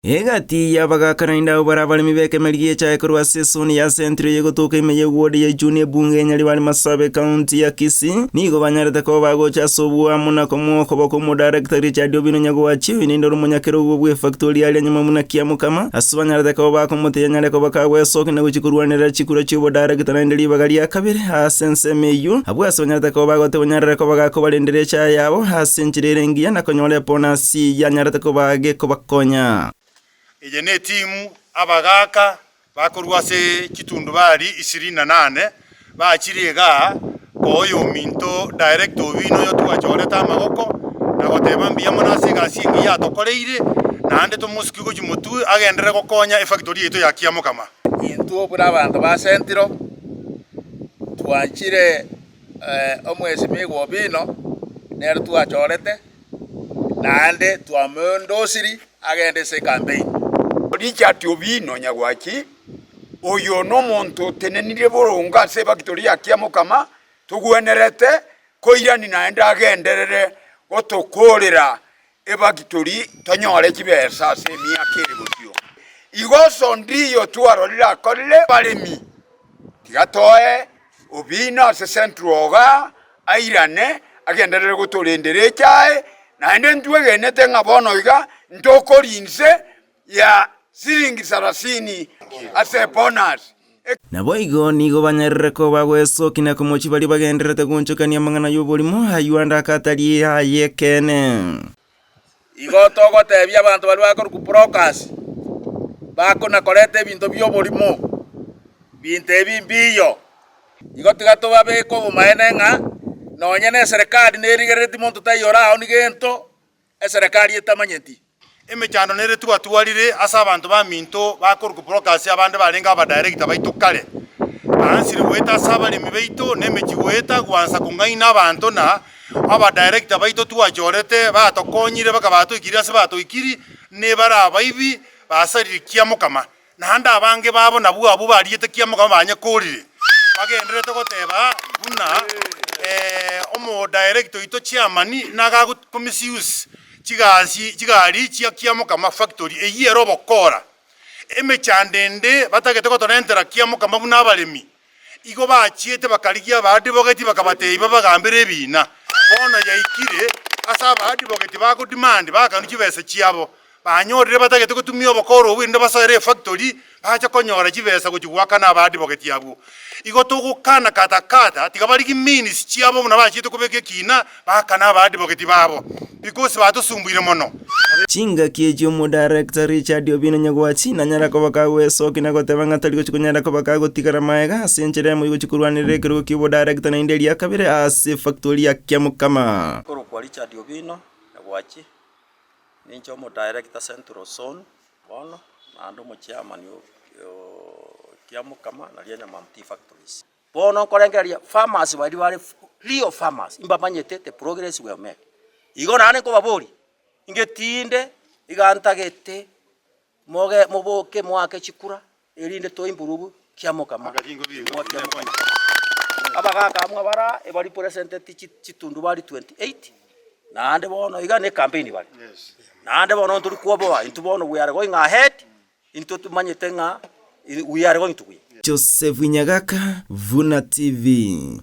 Egati yabagakarainda barabarimi bekemerie chae kurwa season ya centre yegotoka imeye ward ya junior bunge nyali bali Masabe county ya Kisii nigo banyarete ko bagocha sobwa muna komoko boko mu director Richard Obino nyagwachi nindo rumunyakero bwe factory ali nyuma muna kiamukama asubanyarete ko bakomote nyale ko bakagwe soki na guchikurwanira chikuro chibo director na ndeli bagali ya kabiri asense meyu abwe asubanyarete ko bagote banyarete ko bagako balendere chae yabo asenchirere ngiya na konyole ponasi yanyarete ko bage ko bakonya. Ije ne timu abagaka bakorwa se kitundu bari 28 bakiriga koyo minto direct Obino yo twachoreta amagoko na goteba mbiya munasiga singi ya tokoreire nande to musiki go jimutu agendere gokonya factory yeto ya Kiamukama into bura abantu ba sentiro twachire omwezi migo Obino nero twachorete nande twamondosiri agende se campaign Richard Obino nyagwachi oyo no muntu tenenire burunga se factory ya Kiamukama tugwenerete koirani naenda agenderere gotokorera factory tonyore kibesa se miakere gutio igoso ndiyo twarorira korire baremi tigatoe Obino se centroga airane agenderere gotorendere chae naende ntwegenete ngabono iga ndokorinse ya siringi 30 ase bonus. Nabo igo nigo banyarire ko bagweso kina komochi bali bagenderete gunchukania mangana y'obolimo ayuanda akatari ayekene. Igo togotebia abantu bali bakora ku brokers bakona korete bintu by'obolimo bintu ebimbiyo igo tigato babeko bumaenenga nonyene serikali nerigereti muntu tayora aho nigento serikali etamanyeti emechano nere twatwarire asa abantu ba minto bakora ku brokers abande barenga aba director baito kale ansiri weta sabali mibeito nemechi weta gwansa kungaina abantu na aba director baito twachorete batokonyire bakabato ikiri ase bato ikiri ne bara baibi basari Kiamukama nahanda abange babo nabu abo bariete Kiamukama banyakorire bagenderete goteba buna omo director ito chairman naga commissions chigari chia Kiamukama factory eyero bokora emechandende batagete gotorentera Kiamukama buna abalemi igo bachiete bakaligia badi bogeti bakabateiba bagambire bina bona yaikire asa badi bogeti bako demand bakanuki bese chiabo banyorire batagete gutumia bokoro winde basare factory bacha konyora chibesa kuchigwaka na badi bogeti yabo igo tugukana katakata tigabariki minis chiabo muna bachite kubeke kina bakana badi bogeti babo because batusumbwire mono chinga kiejo mu director Richard Obino nyagwachi na nyara ko bakagwe soki na goteba ngatali go chikunyara ko bakago tikara maega asenchere mu chikurwanire kero kibo director na indeli ya kabire ase factory ya Kiamukama koro kwa Richard Obino nyagwachi nincho mu director Central Zone bono ando mu chairman yo Kiamukama na lienya Mamti factories bono korengeria farmers bali real farmers imbamanyete the progress we make igo nane ko babori ingetinde igantagete moge muboke mwake chikura erinde to imburubu Kiamukama abagaka amwe bara ebali presented chitundu bali 28 nande bono iga ne campaign bali nande bono tuli kuoboa into bono we are going ahead into tumanyete nga we are going to win. Joseph Nyagaka, Vuna TV.